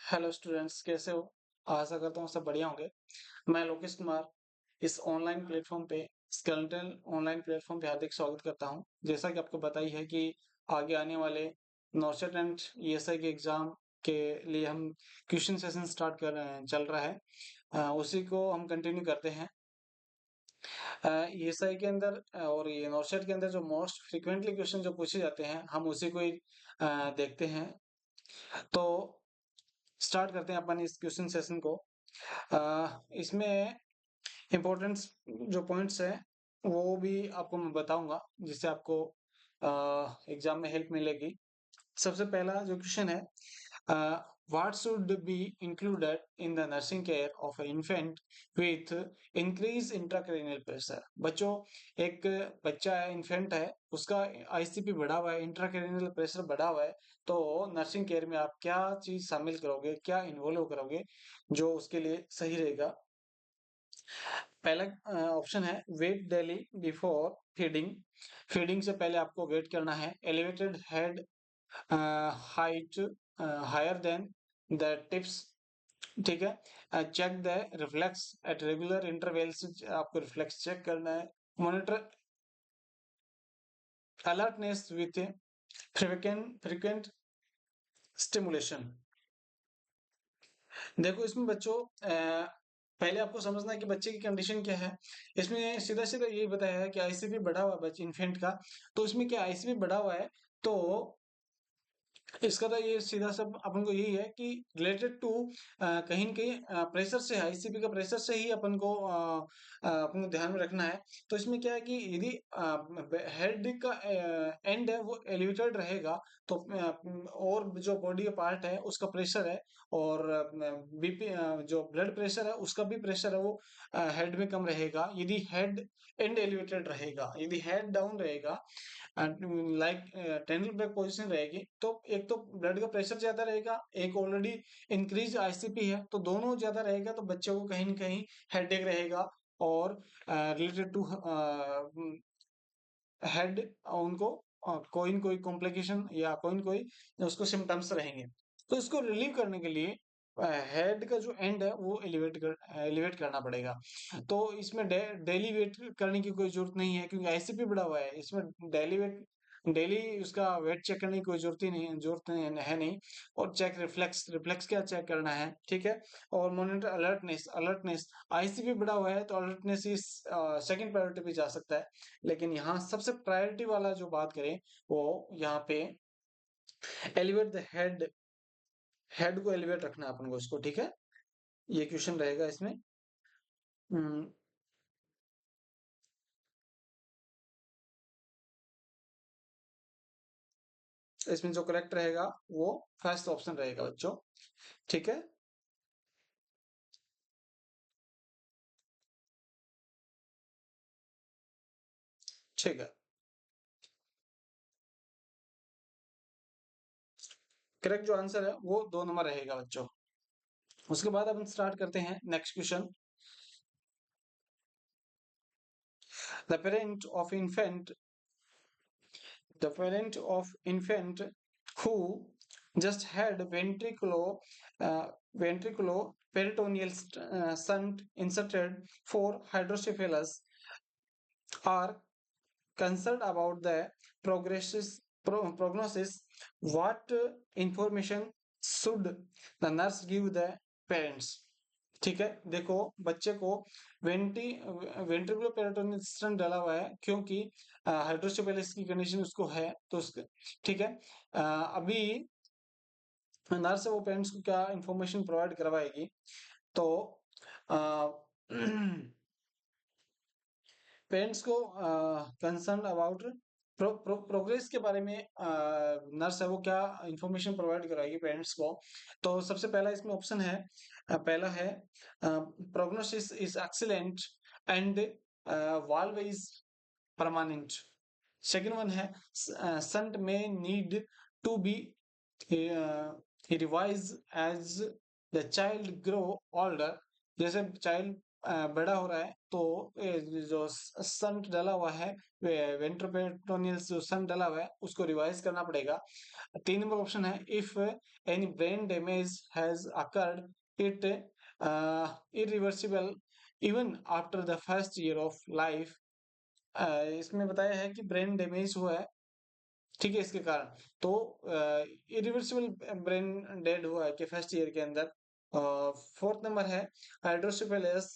Hello students, कैसे हो? आशा करता हूँ सब बढ़िया होंगे। मैं लोकेश कुमार इस ऑनलाइन प्लेटफॉर्म पे स्केलेटन ऑनलाइन प्लेटफॉर्म पे हार्दिक स्वागत करता हूँ। जैसा कि आपको पता ही है कि आगे आने वाले नॉर्सेट एंड ईएसआई के एग्जाम के लिए हम क्वेश्चन सेशन स्टार्ट कर रहे हैं, चल रहा है। उसी को हम कंटिन्यू करते हैं। ईएसआई के अंदर और ये नॉर्सेट के अंदर जो मोस्ट फ्रिक्वेंटली क्वेश्चन जो पूछे जाते हैं, हम उसी को ही देखते हैं। तो स्टार्ट करते हैं अपन इस क्वेश्चन सेशन को। इसमें इम्पोर्टेंट्स जो पॉइंट्स हैं वो भी आपको मैं बताऊंगा, जिससे आपको एग्जाम में हेल्प मिलेगी। सबसे पहला जो क्वेश्चन है, what should be included in the nursing care of infant with increase intracranial pressure. बच्चों, एक बच्चा है, इन्फेंट है, उसका आईसीपी बढ़ा हुआ है, इंट्राक्रैनियल प्रेशर बढ़ा हुआ है, तो नर्सिंग केयर में आप क्या चीज शामिल करोगे, क्या इन्वॉल्व करोगे जो उसके लिए सही रहेगा? पहला ऑप्शन है weight daily before feeding. Feeding से पहले आपको वेट करना है। Elevated head height higher than the tips. ठीक है। Check the reflex at regular intervals. आपको रिफ्लेक्स चेक करना है। Monitor alertness with frequent stimulation. देखो इसमें बच्चों, पहले आपको समझना है कि बच्चे की कंडीशन क्या है। इसमें सीधा सीधा यही बताया है कि आईसीपी बढ़ा हुआ है बच्चे इन्फेंट का। तो इसमें क्या आईसीपी बढ़ा हुआ है, तो इसका तो ये सीधा सब अपन को यही है कि रिलेटेड टू कहीं न कहीं प्रेशर से, आईसीपी का प्रेशर से ही अपन को ध्यान में रखना है। तो इसमें क्या है कि यदि हेड का एंड है वो एलिवेटेड रहेगा, तो और जो बॉडी का पार्ट है उसका प्रेशर है, और बीपी जो ब्लड प्रेशर है उसका भी प्रेशर है वो हेड में कम रहेगा यदि हेड एंड एलिवेटेड रहेगा। यदि हेड डाउन रहेगा, लाइक टेंडल बैक पोजीशन रहेगी, तो एक तो ब्लड का प्रेशर ज्यादा रहेगा, एक ऑलरेडी इंक्रीज आईसीपी है, तो दोनों ज्यादा रहेगा, तो बच्चों को कहीं ना कहीं हेडेक रहेगा। और रिलेटेड टू हेड उनको कोई न कोई कॉम्प्लिकेशन या कोई न कोई उसको सिम्टम्स रहेंगे। तो इसको रिलीव करने के लिए हेड का जो एंड है वो एलिवेट करना पड़ेगा। तो इसमें डेली वेट करने की कोई जरूरत नहीं है, क्योंकि आईसीपी बढ़ा हुआ है। इसमें डेली उसका वेट चेक करने की कोई जरूरत नहीं है नहीं। और चेक रिफ्लेक्स रिफ्लेक्स क्या चेक करना है, ठीक है। और मॉनिटर अलर्टनेस आईसीपी बढ़ा हुआ है, तो अलर्टनेस इस सेकंड प्रायोरिटी पे जा सकता है। लेकिन यहाँ सबसे प्रायोरिटी वाला जो बात करें, वो यहाँ पे एलिवेट द हेड। हेड को एलिवेट रखना है अपन को इसको, ठीक है। ये क्वेश्चन रहेगा इसमें। हम्म, इसमें जो करेक्ट रहेगा वो फर्स्ट ऑप्शन रहेगा बच्चों, ठीक है। ठीक है, करेक्ट जो आंसर है वो 2 नंबर रहेगा बच्चों। उसके बाद अपन स्टार्ट करते हैं next question. The parent of infant the parent of infant who just had ventriculoperitoneal shunt inserted for hydrocephalus are concerned about the prognosis. What information should the nurse give the parents? ठीक है, देखो बच्चे को vanity ventricular peritoneal stent डाला हुआ है, क्योंकि hydrocephalus की कंडीशन उसको है, तो उसके ठीक है। अभी नर्स वो पेरेंट्स को क्या इंफॉर्मेशन प्रोवाइड करवाएगी, तो पेरेंट्स को कंसर्न अबाउट प्रोग्रेस के बारे में नर्स है वो क्या इंफॉर्मेशन प्रोवाइड कराएगी पेरेंट्स को। तो सबसे पहला इसमें ऑप्शन है, पहला है prognosis is excellent and valve is permanent. Second one है shunt may need to be revise as the child grow older. जैसे चाइल्ड बड़ा हो रहा है तो जो स्टंट डला हुआ है, वेंट्रोपेरिटोनियल जो स्टंट डला हुआ है उसको रिवाइज करना पड़ेगा। 3 नंबर ऑप्शन है, if any brain damage has occurred it irreversible even after the first year of life. इसमें बताया है कि ब्रेन डैमेज हुआ है, ठीक है, इसके कारण तो इरिवर्सिबल ब्रेन डेड हुआ है कि फर्स्ट ईयर के अंदर। 4th नंबर है, hydrocephalus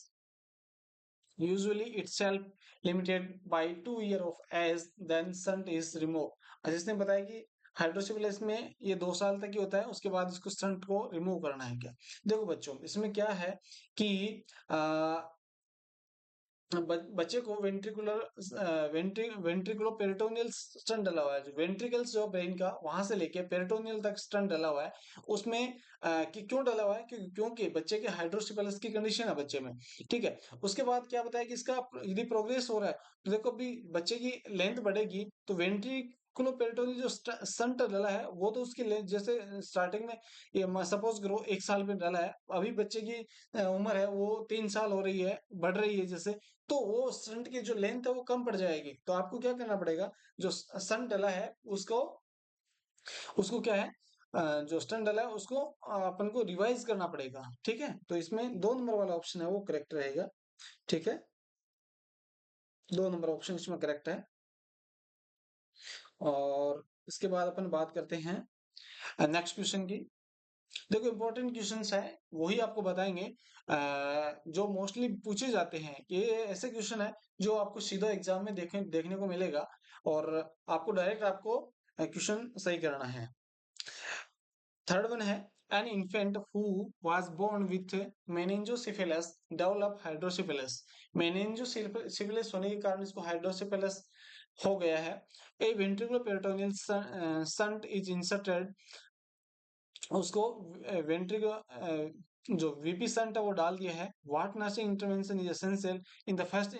usually itself limited by 2 year of age then shunt is removed। जिसने बताया कि हाइड्रोसिफिलिस में ये 2 साल तक ही होता है, उसके बाद इसको स्टंट को रिमूव करना है क्या। देखो बच्चों, इसमें क्या है कि बच्चे को वेंट्रिकुलर पेरिटोनियल स्टंट डला हुआ है, जो वेंट्रिकल्स जो ब्रेन का वहां से लेके पेरिटोनियल तक स्टंट डला हुआ है। उसमें कि क्यों डला हुआ है, क्योंकि बच्चे के हाइड्रोसिफिलिस की कंडीशन है बच्चे में, ठीक है। उसके बाद क्या बताया कि इसका यदि प्रोग्रेस हो रहा है तो देखो अभी बच्चे की लेंथ बढ़ेगी तो वेंट्रिकुलर पेरिटोनियल जो स्टंट डला है वो तो उसकी लेंथ जैसे स्टार्टिंग में ये सपोज करो 1 साल में डला है, अभी बच्चे की उम्र है वो 3 साल हो रही है, बढ़ रही है जैसे, तो वो स्टंट की जो लेंथ है वो कम पड़ जाएगी। तो आपको क्या करना पड़ेगा, जो स्टंट डला है उसको उसको क्या है जो स्टंट डला है उसको अपन को रिवाइज करना पड़ेगा, ठीक है। तो इसमें 2 नंबर वाला ऑप्शन है वो करेक्ट रहेगा, ठीक है। 2 नंबर ऑप्शन इसमें करेक्ट है। और इसके बाद अपन बात करते हैं नेक्स्ट क्वेश्चन की। देखो इंपॉर्टेंट क्वेश्चंस है वही आपको बताएंगे, जो मोस्टली पूछे जाते हैं। ये ऐसे क्वेश्चन है जो आपको सीधा एग्जाम में देखने को मिलेगा और आपको डायरेक्ट आपको क्वेश्चन सही करना है। थर्ड वन है, an infant who was born with meningosyphilis develop hydrocephalus. Meningosyphilis होने के कारण इसको हाइड्रोसिफिलिस हो गया है। A ventricular peritoneal shunt is inserted, उसको वेंट्रिकुलर जो वीपी शंट है वो डाल दिया है। What nursing intervention is essential in the first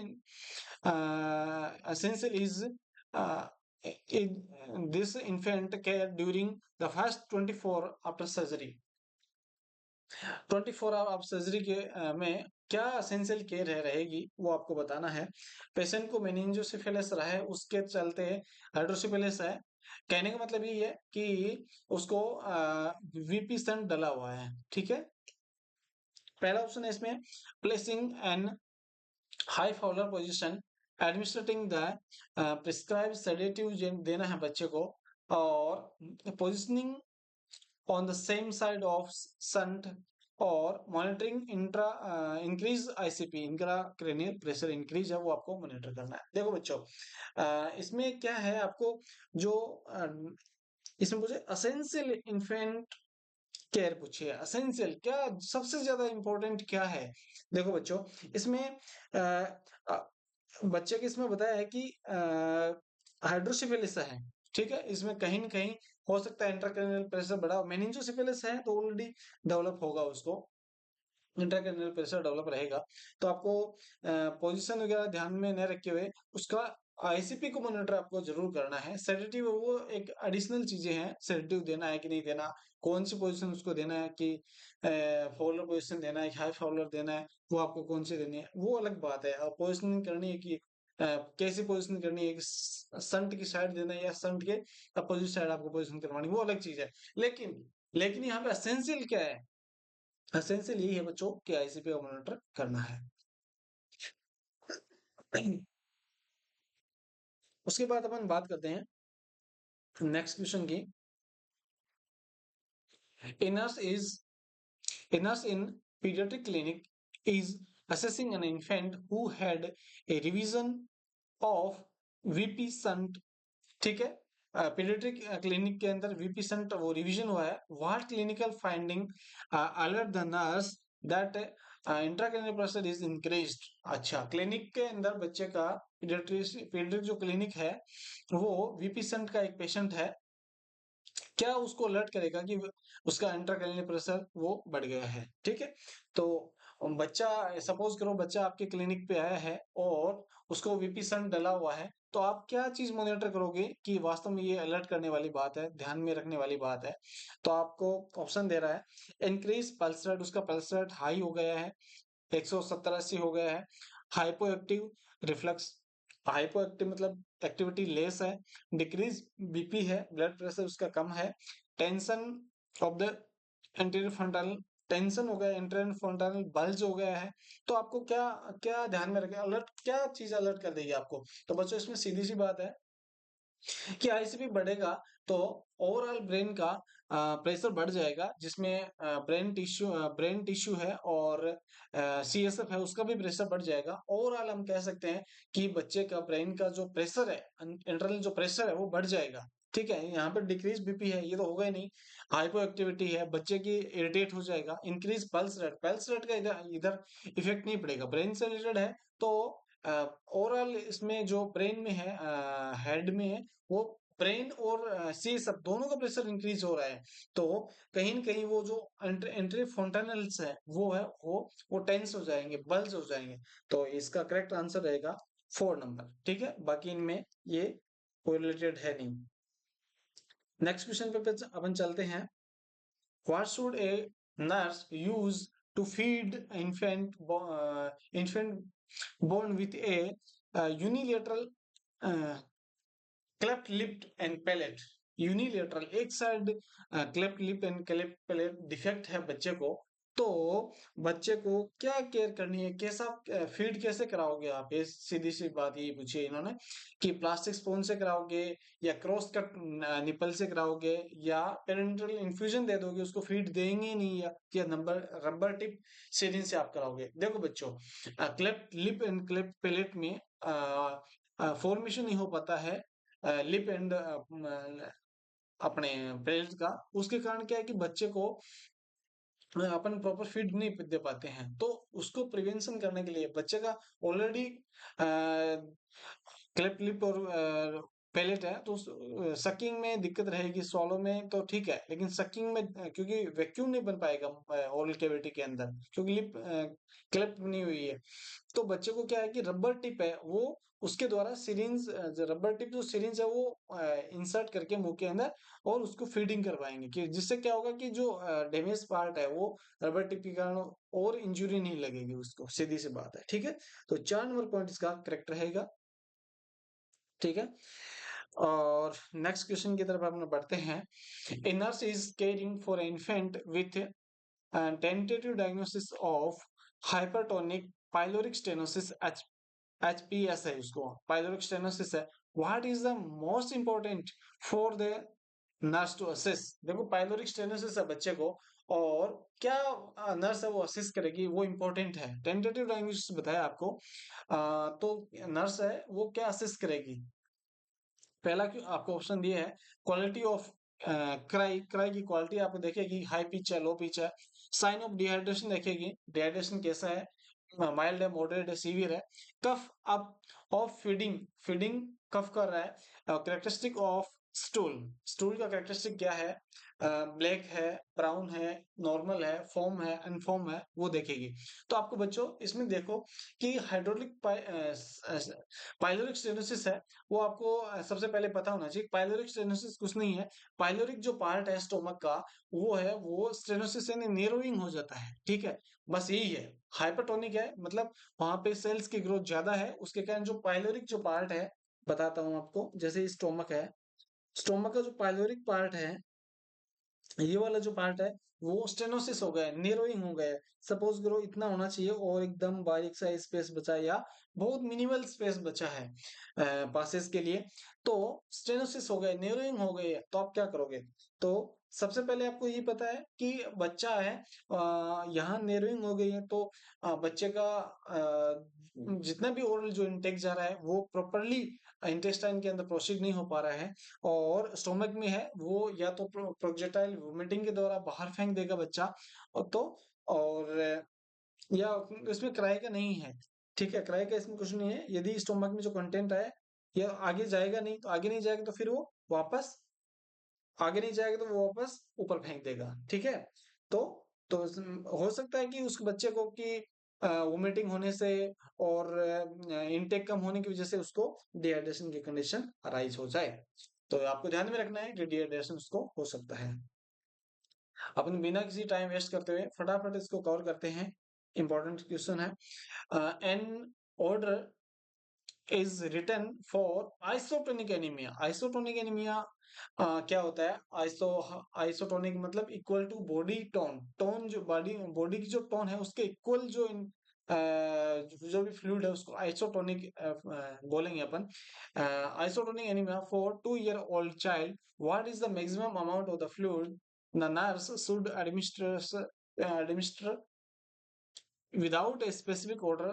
essential is this infant care during the first 24 after surgery. 24 hour of surgery के में क्या एसेंशियल केयर है रहेगी वो आपको बताना है। पेशेंट को मेनिंजोसिफिलिस रहा है उसके चलते हाइड्रोसिफिलिस है, कहने का मतलब ये है कि उसको वीपी स्टंट डला हुआ है, ठीक है। पहला ऑप्शन है इसमें, placing an high follower position, administrating the prescribe sedative देना है बच्चे को, और positioning on the same side of shunt, और monitoring intra increase ICP intracranial pressure increase है वो आपको मॉनिटर करना है। देखो बच्चों, इसमें क्या है आपको जो इसमें मुझे असेंशियल इन्फेंट केयर पूछी है। असेंशियल क्या सबसे ज्यादा इंपॉर्टेंट क्या है, देखो बच्चों इसमें बच्चे के इसमें बताया है कि हाइड्रोसिफिलिस है, ठीक है। इसमें कहीं न कहीं हो सकता है इंट्राक्रैनियल प्रेशर बढ़ा, मेनिंजोसिफिलिस है तो ऑलरेडी डेवलप होगा उसको, इंट्राक्रैनियल प्रेशर डेवलप रहेगा। तो आपको पोजीशन वगैरह ध्यान में न रखे हुए उसका आईसीपी को मॉनिटर आपको जरूर करना है। सेडेटिव वो एक एडिशनल चीजें हैं, सेडेटिव देना है कि नहीं देना, कौन सी पोजीशन उसको देना है कि फॉलोअर पोजीशन देना है, हाई फॉलोअर देना है, वो आपको कौन सी देनी है वो अलग बात है। और पोजीशनिंग करनी है कि कैसी पोजीशन करनी है, संट की साइड देना है या संट के अपोजिट साइड आपको पोजीशन करवानी, वो अलग चीज है। लेकिन लेकिन यहाँ पे एसेंशियल क्या है, एसेंशियल यही है बच्चों कि आईसीपी का मॉनिटर करना है। उसके बाद अपन बात करते हैं नेक्स्ट क्वेश्चन की। A nurse is a nurse in pediatric clinic is assessing an infant who had a revision of VP shunt, ठीक है। पीडियाट्रिक क्लिनिक के अंदर वीपी शंट वो रिवीजन हुआ है। What clinical finding alert the nurse that intracranial pressure is increased. अच्छा, clinic के अंदर बच्चे का पीडियाट्रिक जो क्लिनिक है वो वीपी शंट का एक पेशेंट है, क्या उसको अलर्ट करेगा कि उसका इंट्राक्रैनियल प्रेशर वो बढ़ गया है, ठीक है। तो बच्चा सपोज करो बच्चा आपके क्लिनिक पे आया है और उसको वीपी सन डला हुआ है, तो आप क्या चीज मॉनिटर करोगे कि वास्तव में ये अलर्ट करने वाली बात है, ध्यान में रखने वाली बात है। तो आपको ऑप्शन दे रहा है, इंक्रीज पल्स रेट, उसका पल्स रेट हाई हो गया है, 170-80 हो गया है। Hypo active reflux, hypo active मतलब एक्टिविटी लेस है। डिक्रीज बीपी है, ब्लड प्रेशर उसका कम है। Tension of the anterior frontal, tension हो गया, एंटीरियर फ्रंटल बल्ज हो गया है। तो आपको क्या क्या ध्यान में रखें, अलर्ट क्या चीज अलर्ट कर देगी आपको? तो बच्चों इसमें सीधी सी बात है कि आईसीपी बढ़ेगा तो ओवरऑल ब्रेन का प्रेशर बढ़ जाएगा, जिसमें ब्रेन टिश्यू है और सीएसएफ है, उसका भी प्रेशर बढ़ जाएगा। ओवरऑल हम कह सकते हैं कि बच्चे का ब्रेन का जो प्रेशर है, इंटरनल जो प्रेशर है वो बढ़ जाएगा। ठीक है, यहाँ पर डिक्रीज बीपी है, ये तो होगा ही नहीं। हाइपो एक्टिविटी है, बच्चे की इरिटेट हो जाएगा। इंक्रीज पल्स रेट का इधर इधर इफेक्ट नहीं पड़ेगा, ब्रेन से रिलेटेड है। तो ओवरऑल इसमें जो ब्रेन में है, हेड में है, वो ब्रेन और सी सब दोनों का प्रेशर इंक्रीज हो रहा है। तो कहीं न कहीं वो जो एंट्री फोंटानेल्स है वो है वो टेंस हो जाएंगे, बल्ज हो जाएंगे। तो इसका करेक्ट आंसर रहेगा 4 नंबर। ठीक है, बाकी इनमें ये कोरिलेटेड है नहीं। नेक्स्ट क्वेश्चन पे अपन चलते हैं। What should a nurse use to feed infant born with a unilateral cleft lip and palate? Unilateral एक side cleft lip and cleft palate defect है बच्चे को, तो बच्चे को क्या केयर करनी है, कैसा फीड कैसे कराओगे आप? ये सीधी सी बात यही पूछी है इन्होंने कि प्लास्टिक स्पून से कराओगे या क्रॉस कट निपल से कराओगे या पेरेंटल इन्फ्यूजन दे दोगे, उसको फीड देंगे ही नहीं, या नंबर रबर टिप सिरिंज से आप कराओगे? देखो बच्चों, cleft lip and cleft palette में फॉर्मेशन नहीं हो पाता है लिप एंड अपने पेरेंट्स का। उसके कारण क्या है कि बच्चे को अपन प्रॉपर फीड नहीं दे पाते हैं। तो उसको प्रिवेंशन करने के लिए बच्चे का ऑलरेडी क्लेफ्ट लिप और पैलेट है, तो सकिंग में दिक्कत रहेगी, swallow में तो ठीक है, लेकिन सकिंग में क्योंकि वैक्यूम नहीं बन पाएगा ओरल कैविटी के अंदर, क्योंकि लिप क्लेफ्ट नहीं हुई है। तो बच्चे को क्या है कि रबर टिप है वो उसके द्वारा सिरिंज, रबर टिप जो सिरिंज है वो इंसर्ट करके मुंह के अंदर और उसको फीडिंग करवाएंगे, कि जिससे क्या होगा कि जो डैमेज पार्ट है वो रबर टिप के कारण और इंजुरी नहीं लगेगी उसको, सीधी सी बात है। ठीक है, तो 4 नंबर पॉइंट इसका करेक्ट रहेगा। ठीक है, और नेक्स्ट क्वेश्चन की तरफ हम बढ़ते हैं। A nurse is caring for an infant with tentative diagnosis of hypertonic pyloric stenosis, HPS है उसको, pyloric stenosis है। What is the most important for the nurse to assess? देखो पाइलोरिक स्टेनोसिस है बच्चे को, और क्या नर्स है वो असेस करेगी, वो इंपॉर्टेंट है। टेंटेटिव डायग्नोसिस बताया आपको, तो नर्स है वो क्या असेस करेगी? पहला आपको ऑप्शन दिया है, क्वालिटी ऑफ क्राई की क्वालिटी आपको देखेगी, हाई पिच है, लो पिच है। साइन ऑफ डिहाइड्रेशन देखेगी, डिहाइड्रेशन कैसा है, माइल्ड है, मॉडरेट है, सीवियर है। कफ अप ऑफ फीडिंग, फीडिंग कफ कर रहा है। कैरेक्टरिस्टिक ऑफ स्टूल, स्टूल का कैरेक्टरिस्टिक क्या है, ब्लैक है, ब्राउन है, नॉर्मल है, फॉर्म है, अनफॉर्म है, वो देखेगी। तो आपको बच्चों इसमें देखो कि हाइड्रोलिक पाइलोरिक स्टेनोसिस है, वो आपको सबसे पहले पता होना चाहिए। पाइलोरिक स्टेनोसिस कुछ नहीं है, पाइलोरिक जो पार्ट है स्टोमक का वो है, वो स्टेनोसिस यानी नेरोइंग हो जाता है। ठीक है, बस यही है। हाइपरटोनिक है मतलब वहां पे सेल्स की ग्रोथ ज्यादा है, उसके कारण जो पाइलोरिक जो पार्ट है, बताता हूँ आपको। जैसे स्टोमक है, स्टोमक का जो पाइलोरिक पार्ट है, ये वाला जो पार्ट है वो स्टेनोसिस हो गया है, नेरोइंग हो गया है। सपोज करो इतना होना चाहिए और एकदम बारीक सा स्पेस बचा है, या बहुत मिनिमल स्पेस बचा है पासेस के लिए, तो स्टेनोसिस हो गया, नेरोइंग हो गई है। तो आप क्या करोगे? तो सबसे पहले आपको ये पता है कि बच्चा है, यहाँ नेरोइंग हो गई है, तो बच्चे का जितना भी ओरल जो इनटेक जा रहा है वो प्रॉपरली इंटेस्टाइन के अंदर प्रोसीड नहीं हो पा रहा है, और स्टोमक में है वो या तो प्रोजेक्टाइल वोमिटिंग के द्वारा बाहर फेंक देगा बच्चा, और तो और या इसमें क्राई का नहीं है। ठीक है, क्राई का इसमें कुछ नहीं है। यदि स्टोमक में जो कंटेंट है या आगे जाएगा नहीं, तो आगे नहीं जाएगा तो फिर वो वापस, आगे नहीं जाएगा तो वो वापस ऊपर फेंक देगा। ठीक है, तो हो सकता है कि उस बच्चे को कि वोमिटिंग होने से और इनटेक कम होने की वजह से उसको डिहाइड्रेशन की कंडीशन अराइज हो जाए। तो आपको ध्यान में रखना है कि डिहाइड्रेशन उसको हो सकता है। अपन बिना किसी टाइम वेस्ट करते हुए फटाफट इसको कवर करते हैं। इंपॉर्टेंट क्वेश्चन है। An order is written for isotonic anaemia. Isotonic anaemia क्या होता है? आइसोटोनिक मतलब equal to body tone. Tone जो बॉडी बॉडी की जो टोन है उसके इक्वल जो जो भी फ्लूइड है उसको आइसोटोनिक बोलेंगे अपन। Isotonic anaemia for 2 year old child, what is the maximum amount of the fluid the nurse should administer without a specific order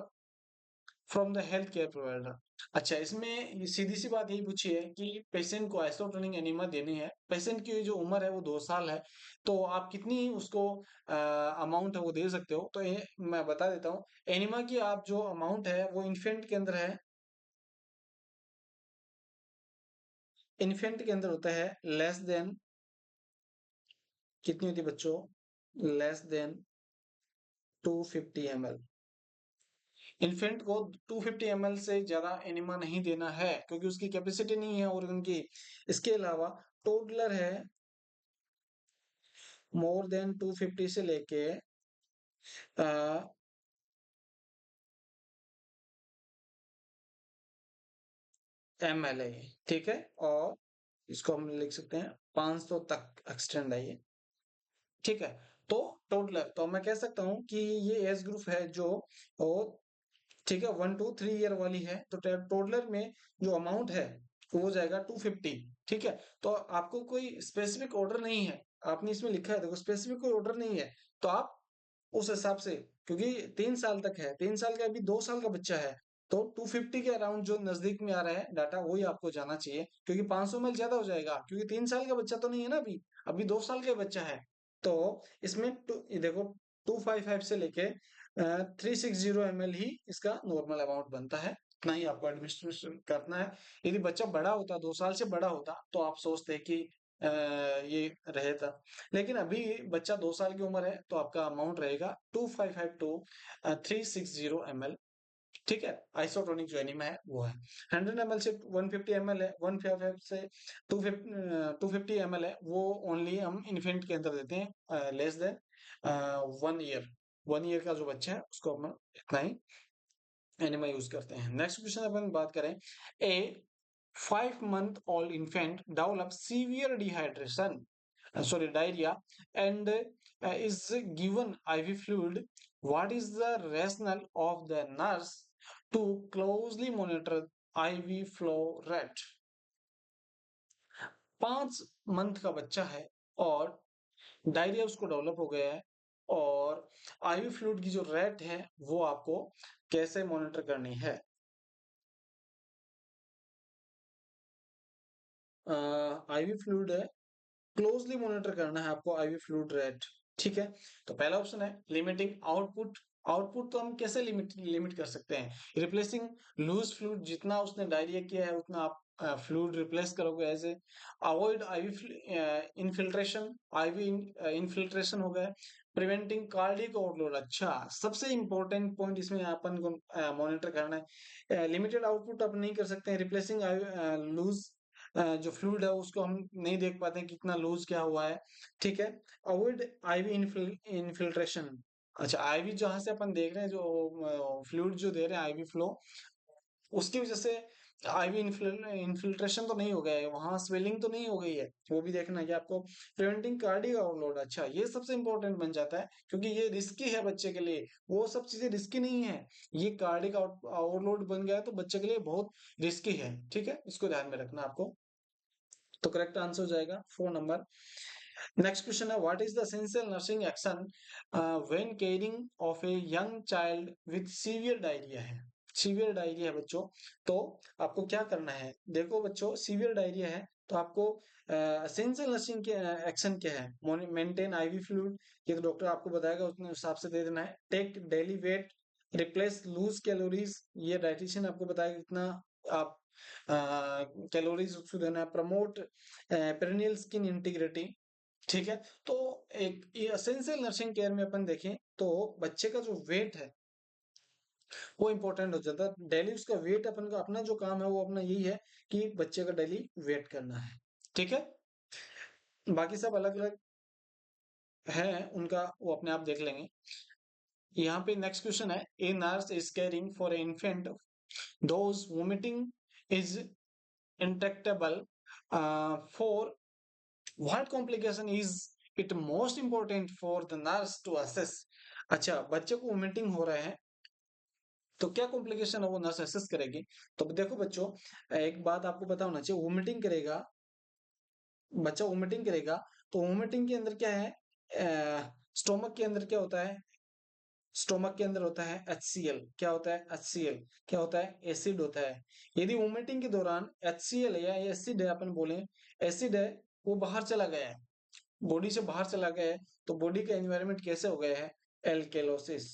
from the health care provider. अच्छा, इसमें सीधी सी बात यही पूछी है कि पेशेंट को आइसोटोनिक एनीमा देनी है। पेशेंट की जो उम्र है वो 2 साल है, तो आप कितनी उसको अमाउंट है वो दे सकते हो? तो मैं बता देता हूँ। एनीमा की आप जो अमाउंट है वो इन्फेंट के अंदर है। इन्फेंट के अंदर होता है लेस देन, कितनी होती है बच्चों? Less than 250 ml। इन्फेंट को 250 ml से ज्यादा एनिमा नहीं देना है क्योंकि उसकी कैपेसिटी नहीं है ऑर्गन की। इसके अलावा टोडलर है, मोर देन 250 से लेके ml है ये, ठीक है। और इसको हम लिख सकते हैं 500 तक एक्सटेंड है ये, ठीक है। तो टोडलर, तो मैं कह सकता हूँ कि ये एज ग्रुप है जो, और ठीक है, 1 to 3 year वाली है। तो टोडलर में जो अमाउंट है वो हो जाएगा 250, ठीक है। तो आपको कोई स्पेसिफिक ऑर्डर नहीं है, आपने इसमें लिखा है देखो स्पेसिफिक कोई ऑर्डर नहीं है, तो आप उस हिसाब से, क्योंकि 3 साल तक है, 3 साल का अभी 2 साल का बच्चा है, तो 250 के अराउंड जो नजदीक में आ रहा है डाटा वही आपको जाना चाहिए, क्योंकि 500 ml ज्यादा हो जाएगा, क्योंकि 3 साल का बच्चा तो नहीं है ना अभी, अभी 2 साल का बच्चा है। तो इसमें ये देखो 255 से लेके 360 ml ही इसका नॉर्मल अमाउंट बनता है। इतना ही आपको एडमिनिस्ट्रेशन करना है। यदि बच्चा बड़ा होता, 2 साल से बड़ा होता, तो आप सोचते कि ये रहेगा, लेकिन अभी बच्चा 2 साल की उम्र है, तो आपका अमाउंट रहेगा 255 to 360 ml, ठीक है। आइसोटोनिक जो एनीमा है वो है। 100 ml से 150 ml है, 155 से 250 ml है, वो ओनली हम इन्फेंट के अंदर देते हैं, लेस देन 1 year। 1 year का जो बच्चा है उसको हम इतना ही एनिमा यूज करते हैं। नेक्स्ट क्वेश्चन अपन बात करें। ए 5 month old infant develop severe dehydration, sorry, diarrhea, and is given IV fluid. What is the rationale of the nurse to closely monitor IV flow rate? 5 month का बच्चा है और diarrhoea उसको develop हो गया है, और आईवी फ्लूइड की जो रेट है वो आपको कैसे मॉनिटर करनी है? आईवी फ्लूइड है, क्लोजली मॉनिटर करना है आपको आईवी फ्लूइड रेट, ठीक है। तो पहला ऑप्शन है लिमिटिंग आउटपुट। आउटपुट तो हम कैसे लिमिट लिमिट कर सकते हैं? रिप्लेसिंग लूज फ्लूइड, जितना उसने डायरिया किया है उतना आप फ्लूइड रिप्लेस करोगे ऐसे। Avoid IV infiltration, IV infiltration हो गया। प्रिवेंटिंग कार्डियक ओवरलोड, अच्छा सबसे इंपॉर्टेंट पॉइंट इसमें अपन को मॉनिटर करना है। लिमिटेड आउटपुट आप नहीं कर सकते हैं। रिप्लेसिंग लूज जो फ्लूइड है उसको हम नहीं देख पाते हैं कितना लूज क्या हुआ है, ठीक है। अवॉइड आईवी इनफिल्ट्रेशन, अच्छा आईवी जहां से अपन देख रहे हैं जो फ्लूइड जो दे रहे हैं आईवी फ्लो, उसकी वजह से आईवी इनफिल्ट्रेशन तो नहीं हो गया है, वहां स्वेलिंग तो नहीं हो गई है, वो भी देखना है कि आपको। प्रिवेंटिंग कार्डियक ओवरलोड, अच्छा ये सबसे इंपॉर्टेंट बन जाता है, क्योंकि ये रिस्की है बच्चे के लिए, वो सब चीजें रिस्की नहीं है, ये कार्डियक ओवरलोड बन गया है तो बच्चे के लिए बहुत रिस्की है, ठीक है, इसको ध्यान में रखना आपको। तो करेक्ट आंसर हो जाएगा 4 नंबर। नेक्स्ट क्वेश्चन है, what is the essential nursing action when caring of a young child with severe diarrhoea है? सीवियर डायरिया है बच्चों, तो आपको क्या करना है? देखो बच्चों, सीवियर डायरिया है तो आपको एसेंशियल नर्सिंग के एक्शन क्या है? मेंटेन आईवी फ्लूइड, ये तो डॉक्टर आपको बताएगा, उतने हिसाब से दे देना है। Take daily weight, replace lose calories, ये डाइटिशियन आपको बताएगा कितना आप कैलोरीज उसको देना है। प्रमोट पेरिनियल स्किन इंटीग्रिटी, ठीक है। तो एक ये एसेंशियल नर्सिंग केयर में अपन देखें तो बच्चे का जो वेट है वो इंपॉर्टेंट हो जाता है। डेली उसका वेट, अपन का अपना जो काम है वो अपना यही है कि बच्चे का डेली वेट करना है, ठीक है। बाकी सब अलग अलग है उनका, वो अपने आप देख लेंगे। यहाँ पे नेक्स्ट क्वेश्चन है, a nurse is caring for a infant whose vomiting is intractable for what complication is it most important for the nurse to assess. अच्छा, बच्चे को वोमिटिंग हो रहा है तो क्या कॉम्प्लिकेशन है वो नर्स असेस करेगी। तो देखो बच्चों, एक बात आपको पता होना चाहिए, वोमिटिंग करेगा बच्चा, वोमिटिंग करेगा तो वोमिटिंग के अंदर क्या है, स्टोमक के अंदर क्या होता है, स्टोमक के अंदर होता है HCl। क्या होता है HCl? क्या होता है? एसिड होता है। यदि वोमिटिंग के दौरान HCl या एसिड है, अपन बोले एसिड है, वो बाहर चला गया है, बॉडी से बाहर चला गया है, तो बॉडी का एनवायरनमेंट कैसे हो गया है? एल्केलोसिस।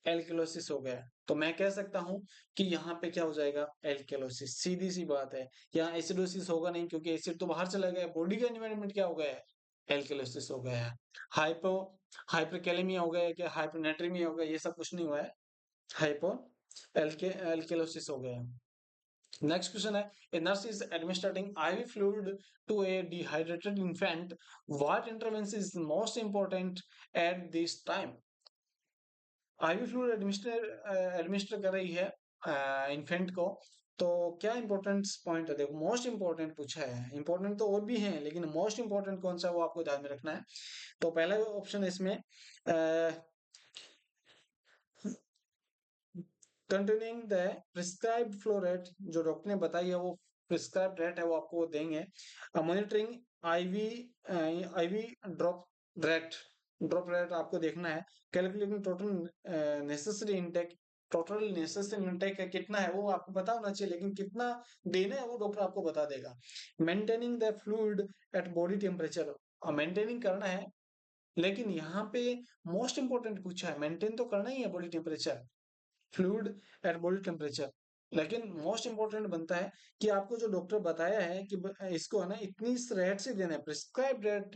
एल्केलोसिस हो गया है। तो मैं कह सकता हूं कि यहाँ पे क्या हो जाएगा? एल्केलोसिस। सीधी सी बात है, यहाँ एसिडोसिस होगा नहीं क्योंकि एसिड तो बाहर चला गया, बॉडी का एनवायरनमेंट क्या हो गया है? एल्केलोसिस हो गया है। हाइपो हाइपरकैलेमिया हो गया है, क्या हाइपोनेट्रीमिया हो गया? ये सब कुछ नहीं हुआ है, हाइपो एल्केलोसिस हो गया है। नेक्स्ट क्वेश्चन है, a nurse is administrating IV fluid to a dehydrated infant, what intervention is most important at this time. IV fluid administer कर रही है इन्फेंट को, तो क्या इंपॉर्टेंट पॉइंट है? देखो, मोस्ट इंपॉर्टेंट पूछा है, इंपॉर्टेंट तो और भी है लेकिन मोस्ट इंपॉर्टेंट कौन सा वो आपको ध्यान में रखना है। तो पहला ऑप्शन है इसमें, continuing the prescribed flow rate, जो डॉक्टर ने बताई है वो प्रिस्क्राइब्ड रेट है, वो आपको देंगे। Monitoring IV IV drop rate आपको देखना है। Calculating total necessary intake, total necessary intake है कितना है वो आपको पता होना चाहिए, लेकिन कितना देना है वो डॉक्टर आपको बता देगा। Maintaining the fluid at body temperature, maintaining करना है, लेकिन यहाँ पे मोस्ट इंपॉर्टेंट पूछा है, मेंटेन तो करना ही है body temperature, fluid at body temperature, लेकिन मोस्ट इंपॉर्टेंट बनता है कि आपको जो डॉक्टर बताया है कि इसको है ना इतनी रेट से देना है, प्रिस्क्राइब रेट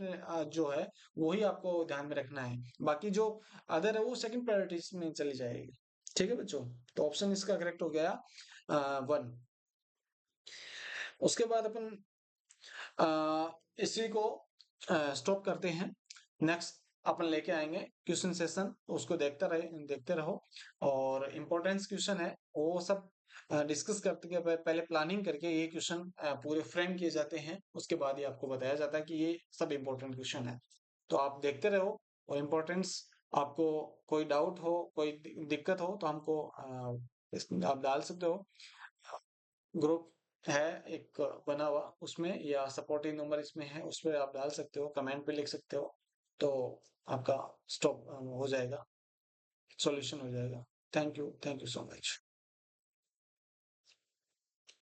जो है वही आपको ध्यान में रखना है, बाकी जो अदर है वो सेकंड प्रायोरिटीज में चली जाएगी। ठीक है बच्चों, तो ऑप्शन इसका करेक्ट हो गया 1। उसके बाद अपन इसी को स्टॉप करते हैं। नेक्स्ट अपन लेके आएंगे क्वेश्चन सेशन, उसको देखते रहो, और इम्पोर्टेंस क्वेश्चन है वो सब डिस्कस करते के पहले प्लानिंग करके ये क्वेश्चन पूरे फ्रेम किए जाते हैं, उसके बाद ही आपको बताया जाता है कि ये सब इम्पोर्टेंट क्वेश्चन है। तो आप देखते रहो, और इम्पोर्टेंस आपको कोई डाउट हो, कोई दिक्कत हो तो हमको आप डाल सकते हो। ग्रुप है एक बना हुआ उसमें, या सपोर्टिंग नंबर इसमें है, उस पर आप डाल सकते हो, कमेंट पे लिख सकते हो, तो आपका स्टॉप हो जाएगा, सॉल्यूशन हो जाएगा। Thank you so much.